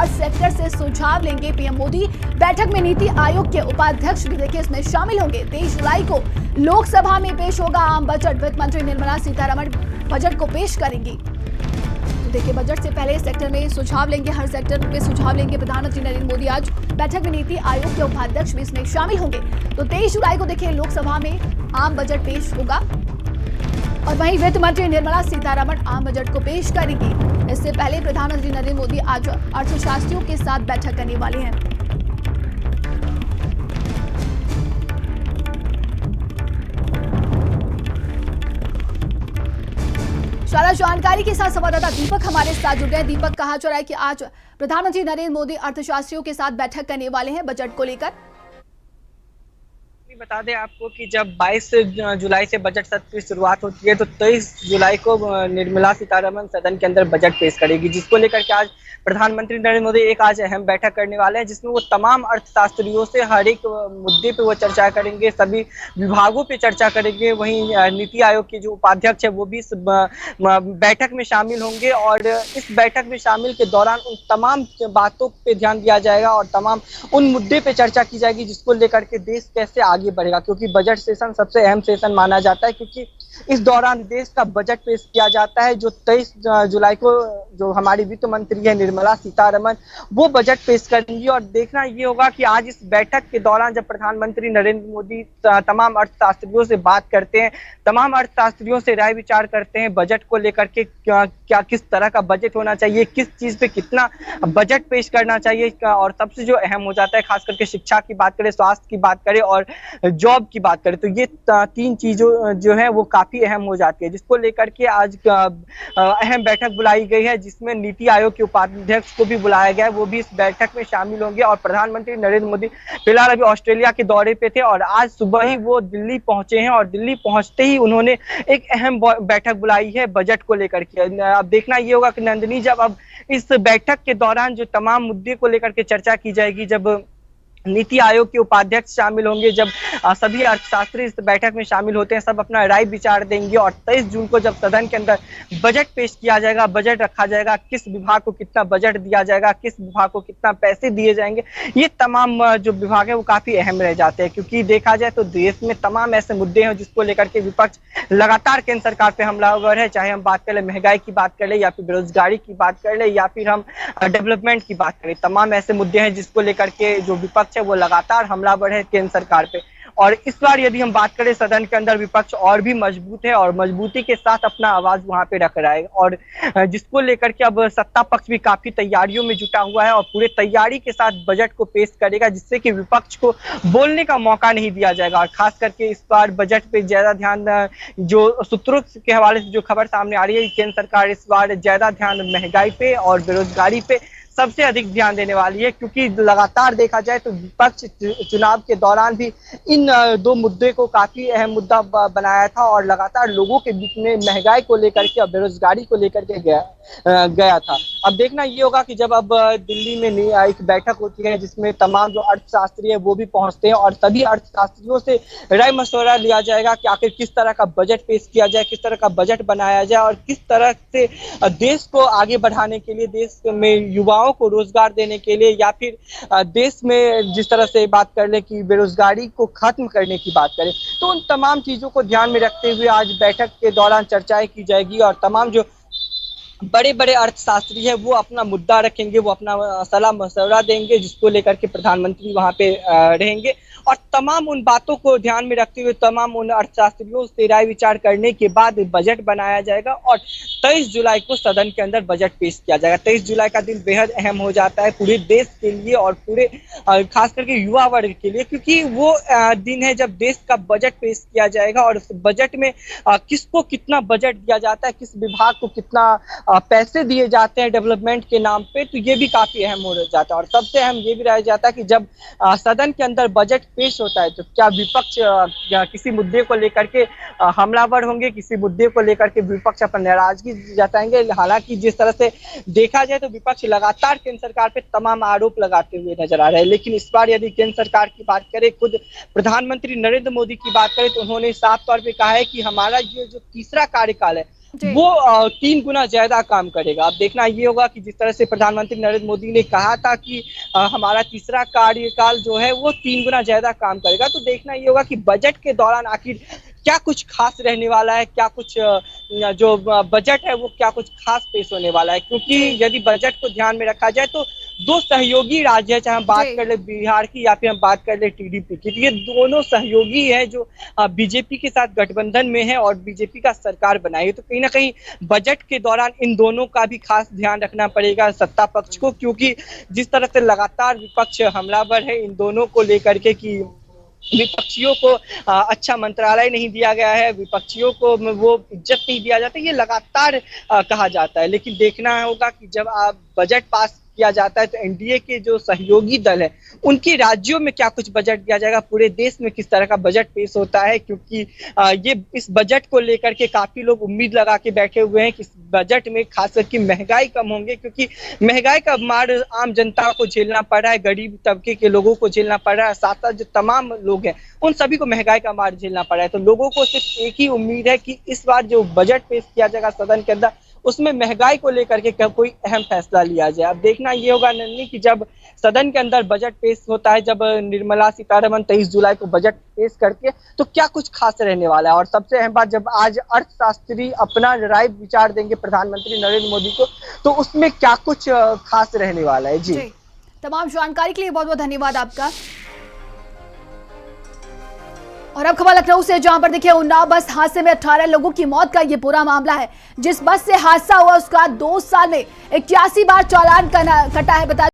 हर sector से सुझाव लेंगे पीएम मोदी। बैठक में नीति आयोग के उपाध्यक्ष भी देखिए इसमें शामिल होंगे। 23 जुलाई को लोकसभा में पेश होगा आम बजट। वित्त मंत्री निर्मला सीतारमण बजट को पेश करेंगी। तो देखिए बजट से पहले सेक्टर में सुझाव लेंगे, हर सेक्टर में सुझाव लेंगे प्रधानमंत्री नरेंद्र मोदी। आज बैठक में नीति आयोग के उपाध्यक्ष भी इसमें शामिल होंगे। तो 23 जुलाई को देखिए लोकसभा में आम बजट पेश होगा और वहीं वित्त मंत्री निर्मला सीतारमण आम बजट को पेश करेंगी। इससे पहले प्रधानमंत्री नरेंद्र मोदी आज अर्थशास्त्रियों के साथ बैठक करने वाले हैं। सारा जानकारी के साथ संवाददाता दीपक हमारे साथ जुड़ गए। दीपक, कहा जा रहा है कि आज प्रधानमंत्री नरेंद्र मोदी अर्थशास्त्रियों के साथ बैठक करने वाले हैं बजट को लेकर। बता दें आपको कि जब 22 जुलाई से बजट सत्र की शुरुआत होती है तो 23 जुलाई को निर्मला सीतारमण सदन के अंदर बजट पेश करेगी, जिसको लेकर के आज प्रधानमंत्री नरेंद्र मोदी एक आज अहम बैठक करने वाले हैं, जिसमें वो तमाम अर्थशास्त्रियों से हर एक मुद्दे पे वो चर्चा करेंगे, सभी विभागों पे चर्चा करेंगे। वहीं नीति आयोग के जो उपाध्यक्ष है वो भी इस बैठक में शामिल होंगे और इस बैठक में शामिल के दौरान उन तमाम बातों पे ध्यान दिया जाएगा और तमाम उन मुद्दे पे चर्चा की जाएगी जिसको लेकर के देश कैसे आगे बढ़ेगा। क्योंकि बजट सेशन सबसे अहम सेशन माना जाता है, क्योंकि इस दौरान देश का बजट पेश किया जाता है। जो 23 जुलाई को जो हमारी वित्त मंत्री है निर्मला सीतारमण वो बजट पेश करेंगी और देखना ये होगा कि आज इस बैठक के दौरान जब प्रधानमंत्री नरेंद्र मोदी तमाम अर्थशास्त्रियों से बात करते हैं, तमाम अर्थशास्त्रियों से राय विचार करते हैं बजट को लेकर के, क्या किस तरह का बजट होना चाहिए, किस चीज पे कितना बजट पेश करना चाहिए, और सबसे जो अहम हो जाता है खास करके शिक्षा की बात करें, स्वास्थ्य की बात करें और जॉब की बात करें, तो ये तीन चीजों जो है वो काफी अहम हो जाती है, जिसको लेकर के आज अहम बैठक बुलाई गई है, जिसमें नीति आयोग के उपाध्यक्ष को भी बुलाया गया है, वो भी इस बैठक में शामिल होंगे। और प्रधानमंत्री नरेंद्र मोदी फिलहाल अभी ऑस्ट्रेलिया के दौरे पे थे और आज सुबह ही वो दिल्ली पहुंचे हैं और दिल्ली पहुंचते ही उन्होंने एक अहम बैठक बुलाई है बजट को लेकर के। अब देखना ये होगा कि नंदिनी, जब अब इस बैठक के दौरान जो तमाम मुद्दे को लेकर के चर्चा की जाएगी, जब नीति आयोग के उपाध्यक्ष शामिल होंगे, जब सभी अर्थशास्त्री इस बैठक में शामिल होते हैं, सब अपना राय विचार देंगे और 23 जून को जब सदन के अंदर बजट पेश किया जाएगा, बजट रखा जाएगा, किस विभाग को कितना बजट दिया जाएगा, किस विभाग को कितना पैसे दिए जाएंगे, ये तमाम जो विभाग है वो काफी अहम रह जाते हैं। क्योंकि देखा जाए तो देश में तमाम ऐसे मुद्दे हैं जिसको लेकर के विपक्ष लगातार केंद्र सरकार पे हमलावर है, चाहे हम बात कर ले महंगाई की बात कर ले या फिर बेरोजगारी की बात कर ले या फिर हम डेवलपमेंट की बात करें, तमाम ऐसे मुद्दे हैं जिसको लेकर के जो विपक्ष है वो लगातार हमलावर है केंद्र सरकार पे। और इस बार यदि हम बात करें सदन के अंदर विपक्ष और भी मजबूत है और मजबूती के साथ अपना आवाज वहां पे रख रहा है और जिसको लेकर के अब सत्ता पक्ष भी काफी तैयारियों में जुटा हुआ है और पूरे तैयारी के साथ बजट को पेश करेगा, जिससे कि विपक्ष को बोलने का मौका नहीं दिया जाएगा। और खास करके इस बार बजट पे ज्यादा ध्यान, जो सूत्रों के हवाले से जो खबर सामने आ रही है, केंद्र सरकार इस बार ज्यादा ध्यान महंगाई पे और बेरोजगारी पे सबसे अधिक ध्यान देने वाली है, क्योंकि लगातार देखा जाए तो विपक्ष चुनाव के दौरान भी इन दो मुद्दे को काफी अहम मुद्दा बनाया था और लगातार लोगों के बीच में महंगाई को लेकर के और बेरोजगारी को लेकर के गया था। अब देखना ये होगा कि जब अब दिल्ली में एक बैठक होती है जिसमें तमाम जो अर्थशास्त्री है वो भी पहुंचते हैं और सभी अर्थशास्त्रियों से राय मशवरा लिया जाएगा कि आखिर किस तरह का बजट पेश किया जाए, किस तरह का बजट बनाया जाए और किस तरह से देश को आगे बढ़ाने के लिए, देश में युवाओं को रोजगार देने के लिए या फिर देश में जिस तरह से बात कर ले कि बेरोजगारी को खत्म करने की बात करें, तो उन तमाम चीजों को ध्यान में रखते हुए आज बैठक के दौरान चर्चाएं की जाएगी और तमाम जो बड़े बड़े अर्थशास्त्री है वो अपना मुद्दा रखेंगे, वो अपना सलाह मशवरा देंगे, जिसको लेकर के प्रधानमंत्री वहां पे रहेंगे और तमाम उन बातों को ध्यान में रखते हुए तमाम उन अर्थशास्त्रियों से राय विचार करने के बाद बजट बनाया जाएगा और 23 जुलाई को सदन के अंदर बजट पेश किया जाएगा। 23 जुलाई का दिन बेहद अहम हो जाता है पूरे देश के लिए और पूरे खास करके युवा वर्ग के लिए, क्योंकि वो दिन है जब देश का बजट पेश किया जाएगा और उस बजट में किसको कितना बजट दिया जाता है, किस विभाग को कितना पैसे दिए जाते हैं डेवलपमेंट के नाम पे, तो ये भी काफी अहम हो जाता है। और सबसे अहम ये भी रह जाता है कि जब सदन के अंदर बजट पेश होता है तो क्या विपक्ष किसी मुद्दे को लेकर के हमलावर होंगे, किसी मुद्दे को लेकर के विपक्ष अपनी नाराजगी जताएंगे। हालांकि जिस तरह से देखा जाए तो विपक्ष लगातार केंद्र सरकार पे तमाम आरोप लगाते हुए नजर आ रहे हैं, लेकिन इस बार यदि केंद्र सरकार की बात करें, खुद प्रधानमंत्री नरेंद्र मोदी की बात करें, तो उन्होंने साफ तौर पे कहा है कि हमारा ये जो तीसरा कार्यकाल है जी। वो 3 गुना ज्यादा काम करेगा। अब देखना ये होगा कि जिस तरह से प्रधानमंत्री नरेंद्र मोदी ने कहा था कि हमारा तीसरा कार्यकाल जो है वो 3 गुना ज्यादा काम करेगा, तो देखना ये होगा कि बजट के दौरान आखिर क्या कुछ खास रहने वाला है, क्या कुछ जो बजट है वो क्या कुछ खास पेश होने वाला है, क्योंकि जी। यदि बजट को ध्यान में रखा जाए तो दो सहयोगी राज्य है, चाहे हम बात जी। कर ले बिहार की या फिर हम बात कर ले टीडीपी की, तो ये दोनों सहयोगी है जो बीजेपी के साथ गठबंधन में है और बीजेपी का सरकार बनाई है। तो कहीं ना कहीं बजट के दौरान इन दोनों का भी खास ध्यान रखना पड़ेगा सत्ता पक्ष को, क्योंकि जिस तरह से लगातार विपक्ष हमलावर है इन दोनों को लेकर के कि विपक्षियों को अच्छा मंत्रालय नहीं दिया गया है, विपक्षियों को वो इज्जत नहीं दिया जाता, ये लगातार कहा जाता है। लेकिन देखना होगा कि जब आप बजट पास किया जाता है तो एनडीए के जो सहयोगी दल है उनके राज्यों में क्या कुछ बजट दिया जाएगा, पूरे देश में किस तरह का बजट पेश होता है, क्योंकि ये इस बजट को लेकर के काफी लोग उम्मीद लगा के बैठे हुए हैं कि इस बजट में खास करके महंगाई कम होंगे, क्योंकि महंगाई का मार आम जनता को झेलना पड़ रहा है, गरीब तबके के लोगों को झेलना पड़ रहा है, साथ साथ जो तमाम लोग हैं उन सभी को महंगाई का मार झेलना पड़ रहा है। तो लोगों को सिर्फ एक ही उम्मीद है कि इस बार जो बजट पेश किया जाएगा सदन के अंदर उसमें महंगाई को लेकर के कोई अहम फैसला लिया जाए। अब देखना ये होगा नन्नी कि जब सदन के अंदर बजट पेश होता है, जब निर्मला सीतारमण 23 जुलाई को बजट पेश करके, तो क्या कुछ खास रहने वाला है। और सबसे अहम बात, जब आज अर्थशास्त्री अपना राय विचार देंगे प्रधानमंत्री नरेंद्र मोदी को, तो उसमें क्या कुछ खास रहने वाला है। जी, तमाम जानकारी के लिए बहुत बहुत धन्यवाद आपका। और अब खबर लखनऊ से, जहां पर देखिए उन्नाव बस हादसे में 18 लोगों की मौत का ये पूरा मामला है। जिस बस से हादसा हुआ उसका 2 साल में 81 बार चालान कटा है। बता